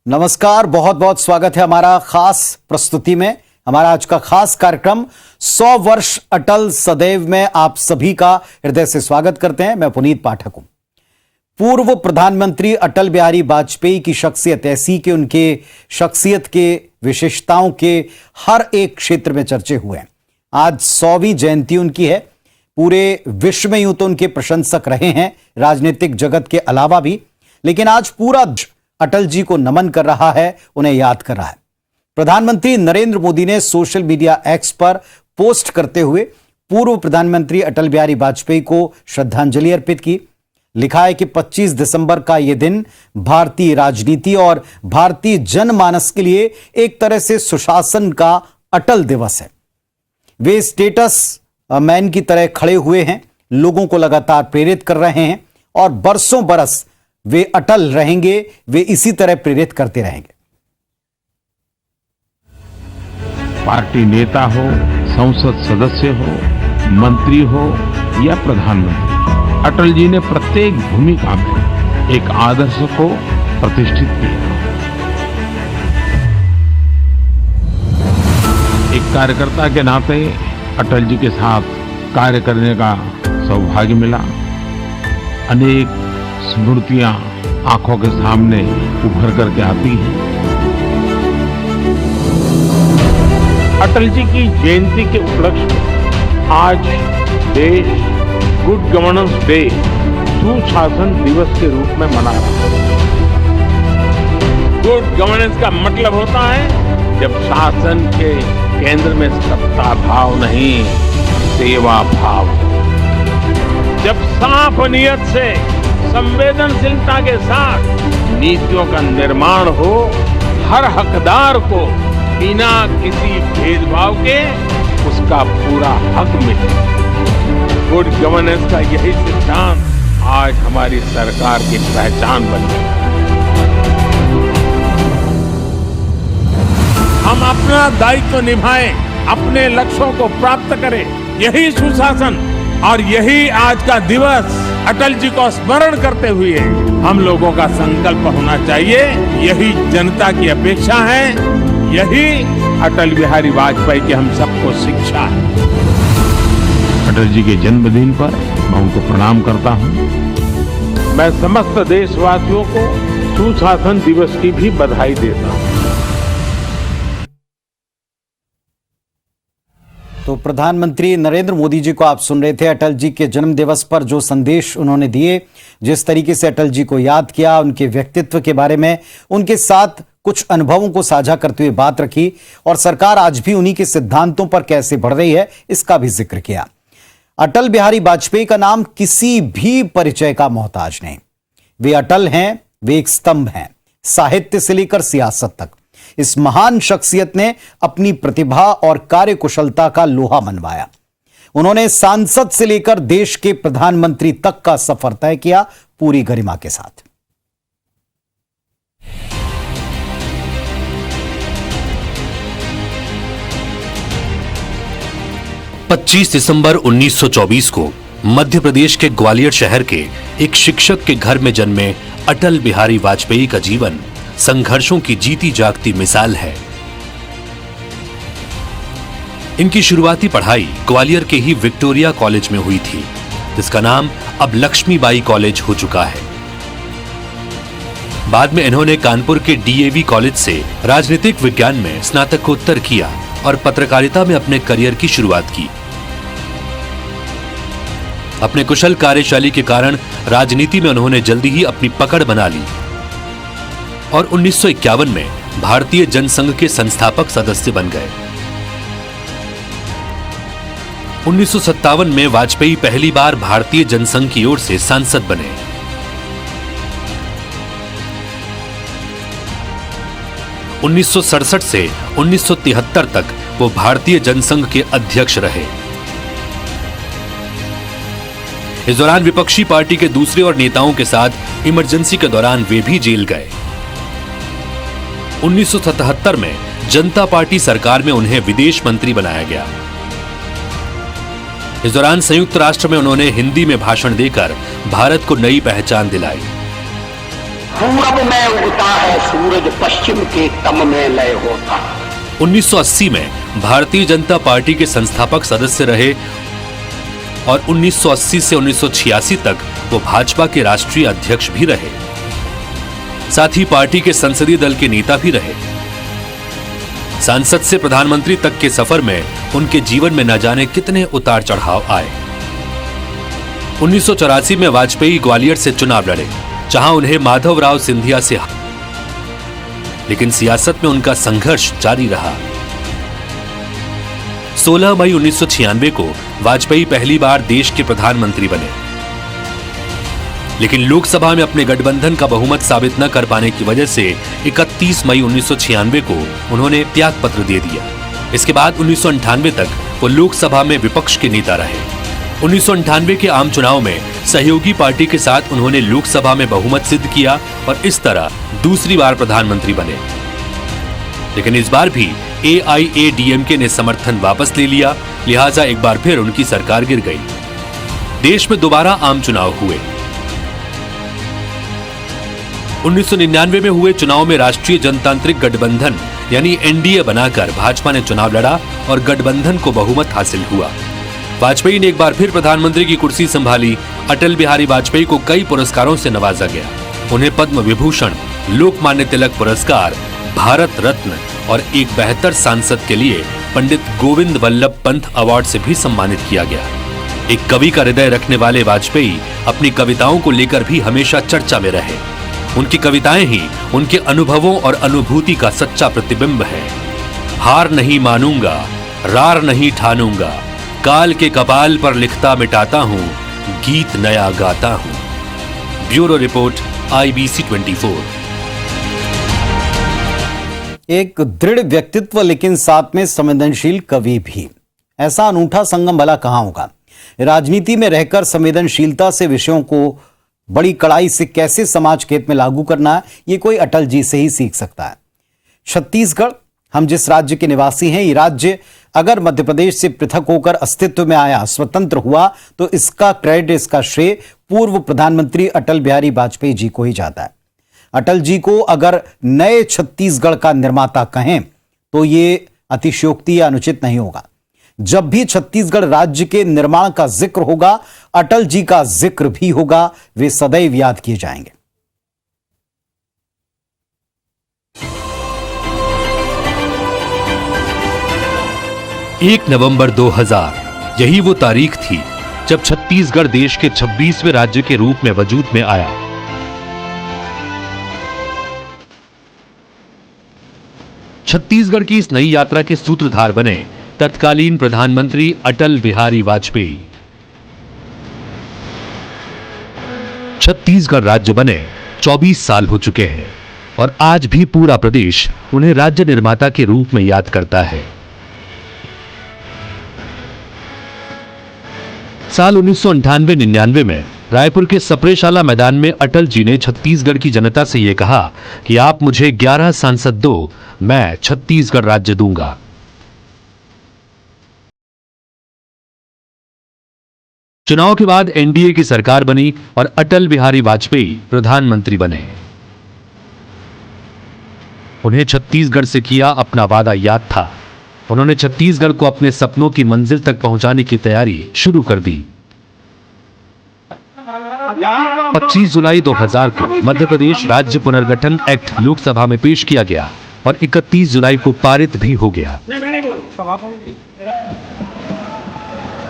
नमस्कार, बहुत बहुत स्वागत है हमारा खास प्रस्तुति में। हमारा आज का खास कार्यक्रम 100 वर्ष अटल सदैव में आप सभी का हृदय से स्वागत करते हैं। मैं पुनीत पाठक हूं। पूर्व प्रधानमंत्री अटल बिहारी वाजपेयी की शख्सियत ऐसी कि उनके शख्सियत के विशेषताओं के हर एक क्षेत्र में चर्चे हुए हैं। आज 100वीं जयंती उनकी है। पूरे विश्व में यूं तो उनके प्रशंसक रहे हैं, राजनीतिक जगत के अलावा भी, लेकिन आज पूरा अटल जी को नमन कर रहा है, उन्हें याद कर रहा है। प्रधानमंत्री नरेंद्र मोदी ने सोशल मीडिया एक्स पर पोस्ट करते हुए पूर्व प्रधानमंत्री अटल बिहारी वाजपेयी को श्रद्धांजलि अर्पित की। लिखा है कि 25 दिसंबर का यह दिन भारतीय राजनीति और भारतीय जनमानस के लिए एक तरह से सुशासन का अटल दिवस है। वे स्टेटस मैन की तरह खड़े हुए हैं, लोगों को लगातार प्रेरित कर रहे हैं और बरसों बरस वे अटल रहेंगे, वे इसी तरह प्रेरित करते रहेंगे। पार्टी नेता हो, संसद सदस्य हो, मंत्री हो या प्रधानमंत्री, अटल जी ने प्रत्येक भूमिका में एक आदर्श को प्रतिष्ठित किया। एक कार्यकर्ता के नाते अटल जी के साथ कार्य करने का सौभाग्य मिला। अनेक स्मृतियां आंखों के सामने उभर करके आती हैं। अटल जी की जयंती के उपलक्ष्य में आज देश गुड गवर्नेंस डे, सुशासन दिवस के रूप में मना रहा है। गुड गवर्नेंस का मतलब होता है जब शासन के केंद्र में सत्ता भाव नहीं, सेवा भाव। जब साफ नियत से संवेदनशीलता के साथ नीतियों का निर्माण हो, हर हकदार को बिना किसी भेदभाव के उसका पूरा हक मिले। गुड गवर्नेंस का यही सिद्धांत आज हमारी सरकार की पहचान बन गई। हम अपना दायित्व निभाएं, अपने लक्ष्यों को प्राप्त करें, यही सुशासन और यही आज का दिवस अटल जी को स्मरण करते हुए हम लोगों का संकल्प होना चाहिए। यही जनता की अपेक्षा है, यही अटल बिहारी वाजपेयी की हम सबको शिक्षा है। अटल जी के जन्मदिन पर मैं उनको प्रणाम करता हूं। मैं समस्त देशवासियों को सुशासन दिवस की भी बधाई देता हूं। तो प्रधानमंत्री नरेंद्र मोदी जी को आप सुन रहे थे। अटल जी के जन्म दिवस पर जो संदेश उन्होंने दिए, जिस तरीके से अटल जी को याद किया, उनके व्यक्तित्व के बारे में उनके साथ कुछ अनुभवों को साझा करते हुए बात रखी और सरकार आज भी उन्हीं के सिद्धांतों पर कैसे बढ़ रही है, इसका भी जिक्र किया। अटल बिहारी वाजपेयी का नाम किसी भी परिचय का मोहताज नहीं। वे अटल हैं, वे एक स्तंभ हैं, साहित्य से लेकर सियासत तक। इस महान शख्सियत ने अपनी प्रतिभा और कार्यकुशलता का लोहा मनवाया। उन्होंने सांसद से लेकर देश के प्रधानमंत्री तक का सफर तय किया, पूरी गरिमा के साथ। पच्चीस दिसंबर 1924 को मध्य प्रदेश के ग्वालियर शहर के एक शिक्षक के घर में जन्मे अटल बिहारी वाजपेयी का जीवन संघर्षों की जीती जागती मिसाल है। इनकी शुरुआती पढ़ाई ग्वालियर के ही विक्टोरिया कॉलेज में हुई थी, जिसका नाम अब लक्ष्मीबाई कॉलेज हो चुका है। बाद में इन्होंने कानपुर के डीएवी कॉलेज से राजनीतिक विज्ञान में स्नातकोत्तर किया और पत्रकारिता में अपने करियर की शुरुआत की। अपने कुशल कार्यशैली के कारण राजनीति में उन्होंने जल्दी ही अपनी पकड़ बना ली और 1951 में भारतीय जनसंघ के संस्थापक सदस्य बन गए। 1957 में वाजपेयी पहली बार भारतीय जनसंघ की ओर से सांसद बने। 1967 से 1973 तक वो भारतीय जनसंघ के अध्यक्ष रहे। इस दौरान विपक्षी पार्टी के दूसरे और नेताओं के साथ इमरजेंसी के दौरान वे भी जेल गए। 1977 में जनता पार्टी सरकार में उन्हें विदेश मंत्री बनाया गया। इस दौरान संयुक्त राष्ट्र में उन्होंने हिंदी में भाषण देकर भारत को नई पहचान दिलाई। पूरब में उगता है सूरज, पश्चिम के तम में लय होता है। 1980 में भारतीय जनता पार्टी के संस्थापक सदस्य रहे और 1980 से 1986 तक वो भाजपा के राष्ट्रीय अध्यक्ष भी रहे। साथ ही पार्टी के संसदीय दल के नेता भी रहे। सांसद से प्रधानमंत्री तक के सफर में उनके जीवन में न जाने कितने उतार चढ़ाव आए। 1984 में वाजपेयी ग्वालियर से चुनाव लड़े, जहां उन्हें माधवराव सिंधिया से, लेकिन सियासत में उनका संघर्ष जारी रहा। 16 मई 1996 को वाजपेयी पहली बार देश के प्रधानमंत्री बने, लेकिन लोकसभा में अपने गठबंधन का बहुमत साबित न कर पाने की वजह से 31 मई 1996 को उन्होंने त्याग पत्र दे दिया। इसके बाद 1998 तक वो लोकसभा में विपक्ष के नेता रहे। 1998 के आम चुनाव में सहयोगी पार्टी के साथ उन्होंने लोकसभा में बहुमत सिद्ध किया और इस तरह दूसरी बार प्रधानमंत्री बने। लेकिन इस बार भी AIADMK ने समर्थन वापस ले लिया, लिहाजा एक बार फिर उनकी सरकार गिर गई। देश में दोबारा आम चुनाव हुए। 1999 में हुए चुनाव में राष्ट्रीय जनतांत्रिक गठबंधन यानी NDA बनाकर भाजपा ने चुनाव लड़ा और गठबंधन को बहुमत हासिल हुआ। वाजपेयी ने एक बार फिर प्रधानमंत्री की कुर्सी संभाली। अटल बिहारी वाजपेयी को कई पुरस्कारों से नवाजा गया। उन्हें पद्म विभूषण, लोकमान्य तिलक पुरस्कार, भारत रत्न और एक बेहतर सांसद के लिए पंडित गोविंद वल्लभ पंत अवार्ड से भी सम्मानित किया गया। एक कवि का हृदय रखने वाले वाजपेयी अपनी कविताओं को लेकर भी हमेशा चर्चा में रहे। उनकी कविताएं ही उनके अनुभवों और अनुभूति का सच्चा प्रतिबिंब है। हार नहीं मानूंगा, रार नहीं ठानूंगा, काल के कपाल पर लिखता मिटाता हूं, गीत नया गाता हूं। Bureau report IBC 24। एक दृढ़ व्यक्तित्व लेकिन साथ में संवेदनशील कवि भी, ऐसा अनूठा संगम भला कहां होगा। राजनीति में रहकर संवेदनशीलता से विषयों को बड़ी कड़ाई से कैसे समाज के हित में लागू करना है, ये कोई अटल जी से ही सीख सकता है। छत्तीसगढ़, हम जिस राज्य के निवासी हैं, ये राज्य अगर मध्य प्रदेश से पृथक होकर अस्तित्व में आया, स्वतंत्र हुआ, तो इसका क्रेडिट, इसका श्रेय पूर्व प्रधानमंत्री अटल बिहारी वाजपेयी जी को ही जाता है। अटल जी को अगर नए छत्तीसगढ़ का निर्माता कहें तो ये अतिशयोक्ति या अनुचित नहीं होगा। जब भी छत्तीसगढ़ राज्य के निर्माण का जिक्र होगा, अटल जी का जिक्र भी होगा। वे सदैव याद किए जाएंगे। 1 नवंबर 2000, यही वो तारीख थी जब छत्तीसगढ़ देश के 26वें राज्य के रूप में वजूद में आया। छत्तीसगढ़ की इस नई यात्रा के सूत्रधार बने तत्कालीन प्रधानमंत्री अटल बिहारी वाजपेयी। छत्तीसगढ़ राज्य बने 24 साल हो चुके हैं और आज भी पूरा प्रदेश उन्हें राज्य निर्माता के रूप में याद करता है। साल 1998-99 में रायपुर के सप्रेशाला मैदान में अटल जी ने छत्तीसगढ़ की जनता से यह कहा कि आप मुझे 11 सांसद दो, मैं छत्तीसगढ़ राज्य दूंगा। चुनाव के बाद NDA की सरकार बनी और अटल बिहारी वाजपेयी प्रधानमंत्री बने। उन्हें छत्तीसगढ़ से किया अपना वादा याद था। उन्होंने छत्तीसगढ़ को अपने सपनों की मंजिल तक पहुंचाने की तैयारी शुरू कर दी। 25 जुलाई 2000 को मध्य प्रदेश राज्य पुनर्गठन एक्ट लोकसभा में पेश किया गया और 31 जुलाई को पारित भी हो गया,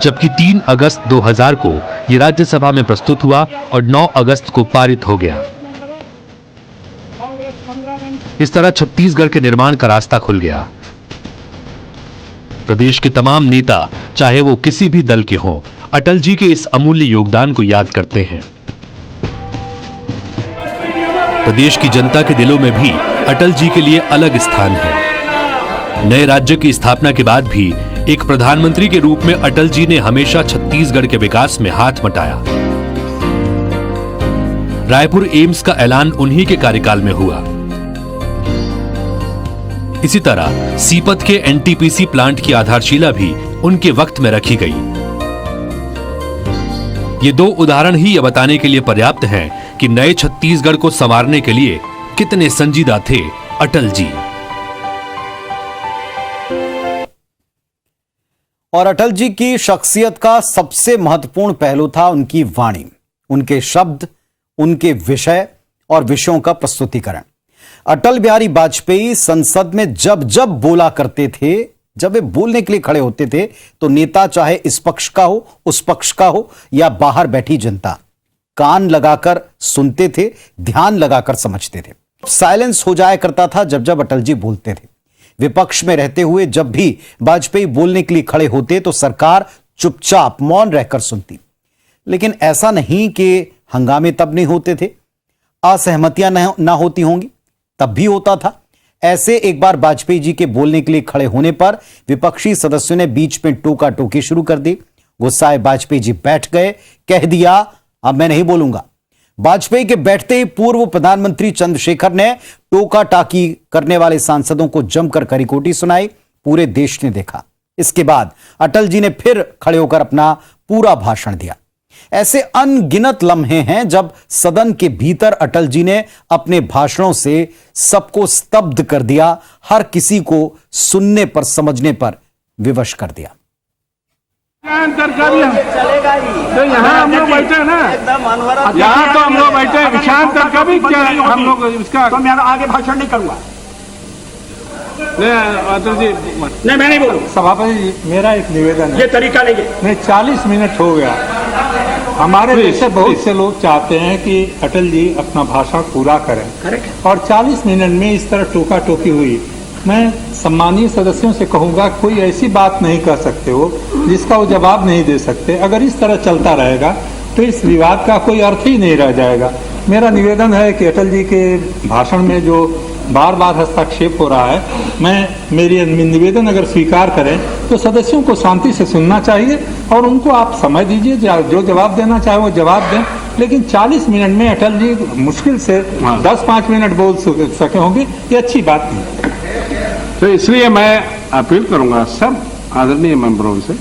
जबकि 3 अगस्त 2000 को यह राज्यसभा में प्रस्तुत हुआ और 9 अगस्त को पारित हो गया। इस तरह छत्तीसगढ़ के निर्माण का रास्ता खुल गया। प्रदेश के तमाम नेता, चाहे वो किसी भी दल के हों, अटल जी के इस अमूल्य योगदान को याद करते हैं। प्रदेश की जनता के दिलों में भी अटल जी के लिए अलग स्थान है। नए राज्य की स्थापना के बाद भी एक प्रधानमंत्री के रूप में अटल जी ने हमेशा छत्तीसगढ़ के विकास में हाथ बटाया। रायपुर एम्स का ऐलान उन्हीं के कार्यकाल में हुआ। इसी तरह सीपत के NTPC प्लांट की आधारशिला भी उनके वक्त में रखी गई। ये 2 उदाहरण ही यह बताने के लिए पर्याप्त हैं कि नए छत्तीसगढ़ को संवारने के लिए कितने संजीदा थे अटल जी। और अटल जी की शख्सियत का सबसे महत्वपूर्ण पहलू था उनकी वाणी, उनके शब्द, उनके विषय और विषयों का प्रस्तुतिकरण। अटल बिहारी वाजपेयी संसद में जब जब बोला करते थे, जब वे बोलने के लिए खड़े होते थे, तो नेता चाहे इस पक्ष का हो, उस पक्ष का हो या बाहर बैठी जनता, कान लगाकर सुनते थे, ध्यान लगाकर समझते थे। साइलेंस हो जाया करता था जब जब अटल जी बोलते थे। विपक्ष में रहते हुए जब भी वाजपेयी बोलने के लिए खड़े होते तो सरकार चुपचाप मौन रहकर सुनती। लेकिन ऐसा नहीं कि हंगामे तब नहीं होते थे, असहमतियां ना होती होंगी, तब भी होता था। ऐसे एक बार वाजपेयी जी के बोलने के लिए खड़े होने पर विपक्षी सदस्यों ने बीच में टोका टोकी शुरू कर दी। गुस्साए वाजपेयी जी बैठ गए, कह दिया अब मैं नहीं बोलूंगा। वाजपेयी के बैठते ही पूर्व प्रधानमंत्री चंद्रशेखर ने टोका टाकी करने वाले सांसदों को जमकर करीकोटी सुनाई। पूरे देश ने देखा। इसके बाद अटल जी ने फिर खड़े होकर अपना पूरा भाषण दिया। ऐसे अनगिनत लम्हे हैं जब सदन के भीतर अटल जी ने अपने भाषणों से सबको स्तब्ध कर दिया, हर किसी को सुनने पर, समझने पर विवश कर दिया। अंतर का भी चलेगा ही। तो यहाँ हम लोग बैठे हैं ना, यहाँ तो हम लोग बैठे हैं, विषयांतर का भी क्या हम लोग इसका, तो मैं आगे भाषण नहीं करूंगा। अटल जी नहीं, मैं नहीं बोलूँ। सभापति जी, मेरा एक निवेदन है, ये तरीका नहीं। 40 मिनट हो गया। हमारे देश से बहुत से लोग चाहते हैं कि अटल जी अपना भाषण पूरा करें, और 40 मिनट में इस तरह टोका टोकी हुई। मैं सम्मानीय सदस्यों से कहूंगा, कोई ऐसी बात नहीं कह सकते हो जिसका वो जवाब नहीं दे सकते। अगर इस तरह चलता रहेगा तो इस विवाद का कोई अर्थ ही नहीं रह जाएगा। मेरा निवेदन है कि अटल जी के भाषण में जो बार बार हस्तक्षेप हो रहा है, मेरी निवेदन अगर स्वीकार करें तो सदस्यों को शांति से सुनना चाहिए और उनको आप समय दीजिए, जो जवाब देना चाहे वो जवाब दें। लेकिन 40 मिनट में अटल जी मुश्किल से 10-5 मिनट बोल सके होंगे, ये अच्छी बात नहीं। तो इसलिए मैं अपील करूंगा सब आदरणीय मेंबरों से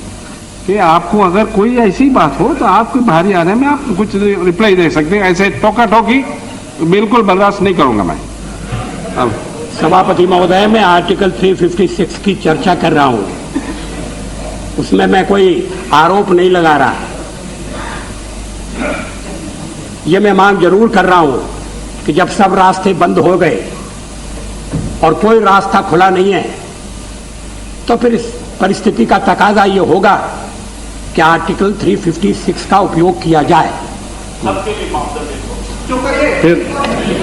कि आपको अगर कोई ऐसी बात हो तो आपके बाहरी आने में आप कुछ रिप्लाई दे सकते हैं। ऐसे टोका टोकी बिल्कुल बर्दाश्त नहीं करूंगा मैं। अब सभापति महोदय, मैं आर्टिकल 356 की चर्चा कर रहा हूं, उसमें मैं कोई आरोप नहीं लगा रहा। ये मैं मांग जरूर कर रहा हूं कि जब सब रास्ते बंद हो गए और कोई रास्ता खुला नहीं है, तो फिर इस परिस्थिति का तकाजा ये होगा कि आर्टिकल 356 का उपयोग किया जाए।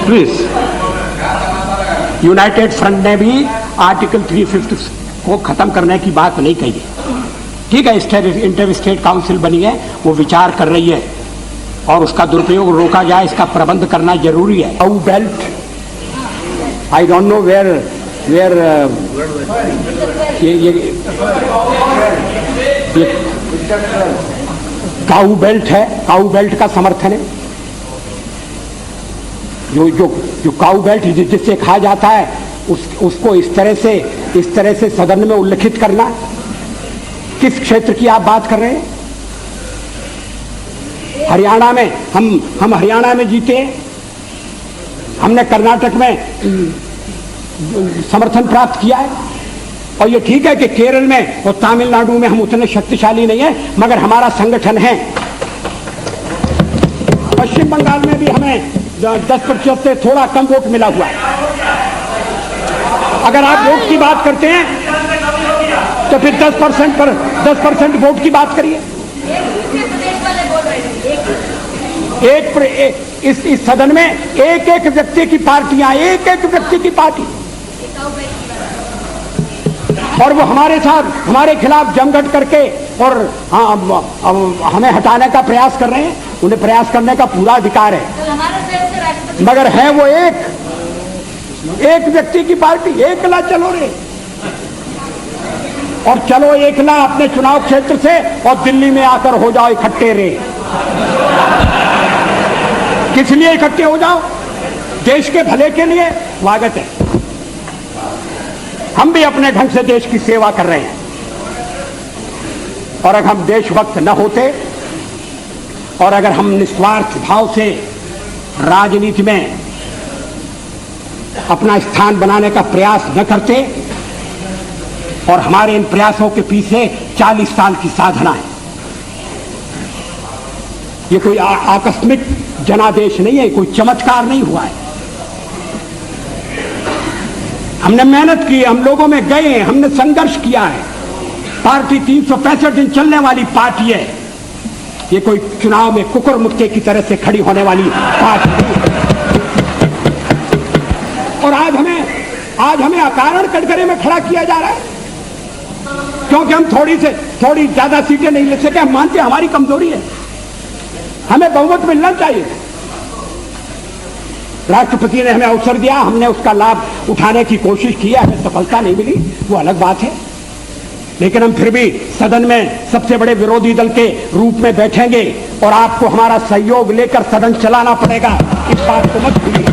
प्लीज, यूनाइटेड फ्रंट ने भी आर्टिकल 356 को खत्म करने की बात नहीं कही है। ठीक है, इंटर स्टेट काउंसिल बनी है, वो विचार कर रही है और उसका दुरुपयोग रोका जाए, इसका प्रबंध करना जरूरी है। Cow belt, I don't know where ये काऊ बेल्ट है, काऊ बेल्ट का समर्थन है। जो काऊ बेल्ट जिससे कहा जाता है उसको इस तरह से सदन में उल्लेखित करना। किस क्षेत्र की आप बात कर रहे हैं? हरियाणा में हम हरियाणा में जीते, हमने कर्नाटक में समर्थन प्राप्त किया है, और ये ठीक है कि केरल में और तमिलनाडु में हम उतने शक्तिशाली नहीं है, मगर हमारा संगठन है। पश्चिम बंगाल में भी हमें 10% से थोड़ा कम वोट मिला हुआ है। अगर आप वोट की बात करते हैं तो फिर 10% वोट की बात करिए। इस सदन में एक व्यक्ति की पार्टियां, एक व्यक्ति की पार्टी, और वो हमारे साथ, हमारे खिलाफ जमघट करके और हमें हटाने का प्रयास कर रहे हैं। उन्हें प्रयास करने का पूरा अधिकार है, मगर है वो एक व्यक्ति की पार्टी। एकला चलो रे, और चलो एकला अपने चुनाव क्षेत्र से और दिल्ली में आकर हो जाओ इकट्ठे रे। किस लिए इकट्ठे हो जाओ? देश के भले के लिए। स्वागत है, हम भी अपने ढंग से देश की सेवा कर रहे हैं, और अगर हम देशभक्त न होते और अगर हम निस्वार्थ भाव से राजनीति में अपना स्थान बनाने का प्रयास न करते, और हमारे इन प्रयासों के पीछे 40 साल की साधना है। ये कोई आकस्मिक जनादेश नहीं है, कोई चमत्कार नहीं हुआ है। हमने मेहनत की, हम लोगों में गए हैं, हमने संघर्ष किया है। पार्टी 365 दिन चलने वाली पार्टी है। ये कोई चुनाव में कुकुर मुक्के की तरह से खड़ी होने वाली पार्टी नहीं है। और आज हमें अकारण कटघरे में खड़ा किया जा रहा है, क्योंकि हम थोड़ी ज्यादा सीटें नहीं ले सके। हम मानते हैं हमारी कमजोरी है, हमें बहुमत मिलना चाहिए। राष्ट्रपति ने हमें अवसर दिया, हमने उसका लाभ उठाने की कोशिश की है, हमें सफलता नहीं मिली, वो अलग बात है। लेकिन हम फिर भी सदन में सबसे बड़े विरोधी दल के रूप में बैठेंगे और आपको हमारा सहयोग लेकर सदन चलाना पड़ेगा, इस बात को मत भूलिए।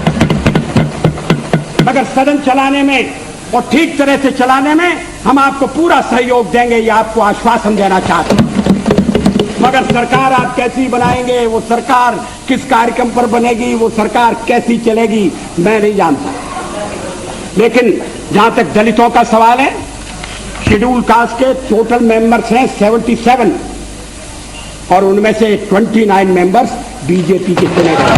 मगर सदन चलाने में और ठीक तरह से चलाने में हम आपको पूरा सहयोग देंगे, ये आपको आश्वासन देना चाहते हैं। मगर सरकार आप कैसी बनाएंगे, वो सरकार किस कार्यक्रम पर बनेगी, वो सरकार कैसी चलेगी, मैं नहीं जानता। लेकिन जहां तक दलितों का सवाल है, शेड्यूल कास्ट के टोटल मेंबर्स हैं 77, और उनमें से 29 मेंबर्स बीजेपी के चुने गए।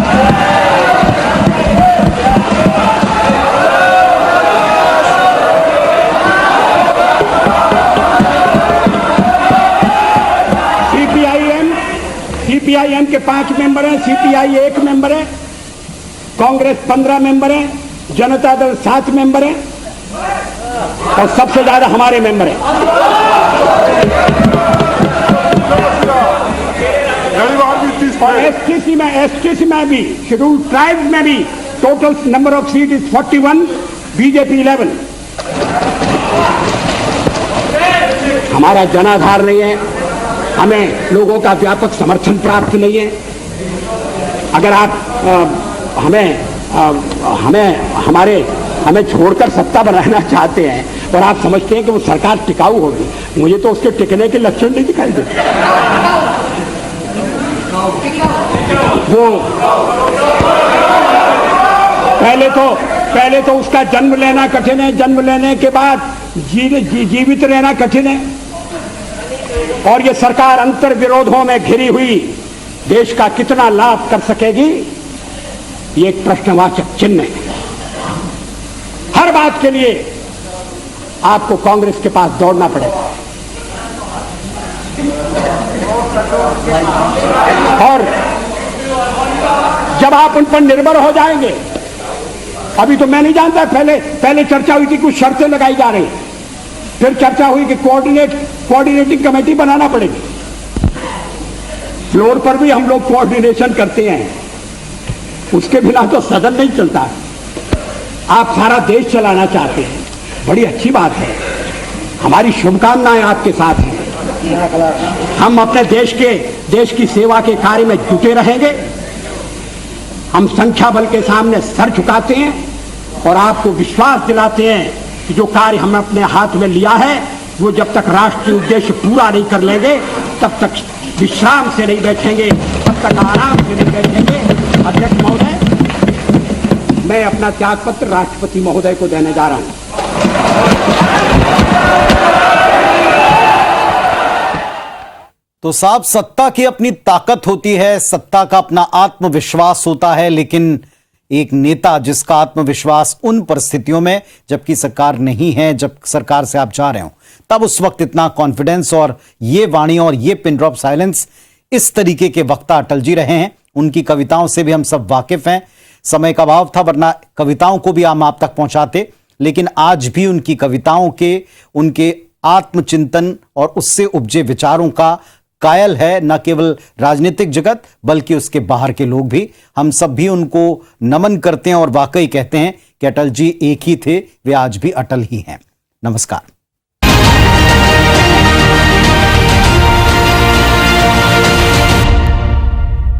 सीपीआईएम के 5 मेंबर हैं, सीपीआई 1 मेंबर है, कांग्रेस 15 मेंबर है, जनता दल 7 मेंबर है, और सबसे ज्यादा हमारे मेंबर हैं। एसटीसी में भी, शेड्यूल ट्राइब्स में भी total number of seat is 41, BJP 11। हमारा जनाधार नहीं है, हमें लोगों का व्यापक समर्थन प्राप्त नहीं है। अगर आप हमें छोड़कर सत्ता बनाना चाहते हैं और आप समझते हैं कि वो सरकार टिकाऊ होगी, मुझे तो उसके टिकने के लक्षण नहीं दिखाई देते। वो पहले तो उसका जन्म लेना कठिन है, जन्म लेने के बाद जीवित रहना कठिन है, और ये सरकार अंतर विरोधों में घिरी हुई देश का कितना लाभ कर सकेगी, ये एक प्रश्नवाचक चिन्ह है। हर बात के लिए आपको कांग्रेस के पास दौड़ना पड़ेगा, और जब आप उन पर निर्भर हो जाएंगे, अभी तो मैं नहीं जानता, पहले चर्चा हुई थी, कुछ शर्तें लगाई जा रही, फिर चर्चा हुई कि कोऑर्डिनेटिंग कमेटी बनाना पड़ेगी। फ्लोर पर भी हम लोग कोऑर्डिनेशन करते हैं, उसके बिना तो सदन नहीं चलता। आप सारा देश चलाना चाहते हैं, बड़ी अच्छी बात है, हमारी शुभकामनाएं आपके साथ हैं। हम अपने देश की सेवा के कार्य में जुटे रहेंगे। हम संख्या बल के सामने सर झुकाते हैं और आपको विश्वास दिलाते हैं कि जो कार्य हमने अपने हाथ में लिया है, वो जब तक राष्ट्रीय उद्देश्य पूरा नहीं कर लेंगे, तब तक विश्राम से नहीं बैठेंगे, तब तक आराम से नहीं बैठेंगे। अध्यक्ष महोदय, मैं अपना त्यागपत्र राष्ट्रपति महोदय को देने जा रहा हूं। तो साहब, सत्ता की अपनी ताकत होती है, सत्ता का अपना आत्मविश्वास होता है, लेकिन एक नेता जिसका आत्मविश्वास उन परिस्थितियों में जबकि सरकार नहीं है, जब सरकार से आप जा रहे हो, तब उस वक्त इतना कॉन्फिडेंस, और ये वाणी और ये पिन ड्रॉप साइलेंस, इस तरीके के वक्ता अटल जी रहे हैं। उनकी कविताओं से भी हम सब वाकिफ हैं। समय का अभाव था, वरना कविताओं को भी हम आप तक पहुंचाते, लेकिन आज भी उनकी कविताओं के, उनके आत्मचिंतन और उससे उपजे विचारों का कायल है न केवल राजनीतिक जगत, बल्कि उसके बाहर के लोग भी। हम सब भी उनको नमन करते हैं और वाकई कहते हैं कि अटल जी एक ही थे, वे आज भी अटल ही हैं। नमस्कार।